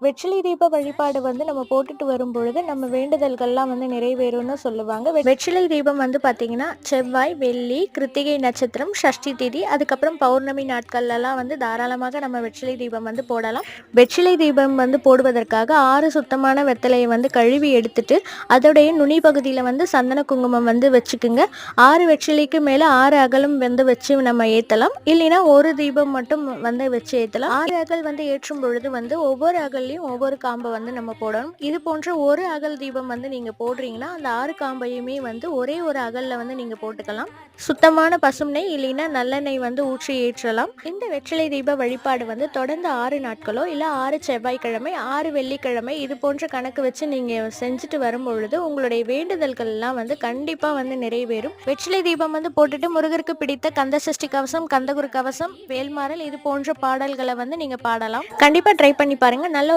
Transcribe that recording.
வெற்றிலை தீப வழிபாடு வந்து நம்ம போட்டுட்டு வரும்பொழுது நம்ம வேண்டுதல்கள்லாம் வந்து நிறைவேறும்னு சொல்லுவாங்க. வெற்றிலை தீபம் வந்து பார்த்தீங்கன்னா செவ்வாய், வெள்ளி, கிருத்திகை நட்சத்திரம், சஷ்டி திதி, அதுக்கப்புறம் பௌர்ணமி நாட்கள்லாம் வந்து தாராளமாக நம்ம வெற்றிலை தீபம் வந்து போடலாம். வெற்றிலை தீபம் வந்து போடுவதற்காக 6 சுத்தமான வெத்தலையை வந்து கழுவி எடுத்துட்டு அதோடைய நுனி பகுதியில் வந்து சந்தன குங்குமம் வந்து வச்சுக்குங்க. 6 வெற்றிலைக்கு மேலே 6 அகலும் வந்து வச்சு நம்ம ஏற்றலாம். இல்லைன்னா ஒரு தீபம் மட்டும் வந்து வச்சு ஏற்றலாம். 6 அகல் வந்து ஏற்றும் பொழுது வந்து ஒவ்வொரு அகல்லையும் ஒவ்வொரு காம்பை வந்து நம்ம போடணும். இது போன்ற ஒரு அகல் தீபம் வந்து நீங்க போடுறீங்கன்னா அந்த 6 காம்பையுமே வந்து ஒரே ஒரு அகல்ல வந்து நீங்க போட்டுக்கலாம். சுத்தமான பசுநெய் இல்லைன்னா நல்லெண்ணெய் வந்து ஊற்றி ஏற்றலாம். இந்த வெற்றிலை தீப வழிபாடு வந்து தொடர்ந்து 6 நாட்களோ இல்லை 6 செவ்வாய்க்கிழமை 6 வெள்ளிக்கிழமை இது போன்ற கணக்கு வச்சு நீங்க செஞ்சுட்டு வரும்பொழுது உங்களுடைய வேண்டுதல்கள் எல்லாம் வந்து கண்டிப்பா வந்து நிறைவேறும். வெற்றிலை தீபம் வந்து போட்டுட்டு முருகருக்கு பிடித்த கந்த சஷ்டி கவசம், கந்தகுரு கவசம், வேல்மாறல் இது போன்ற பாடல்களை வந்து நீங்க பாடலாம். கண்டிப்பா ட்ரை பண்ணி பாருங்க. நல்ல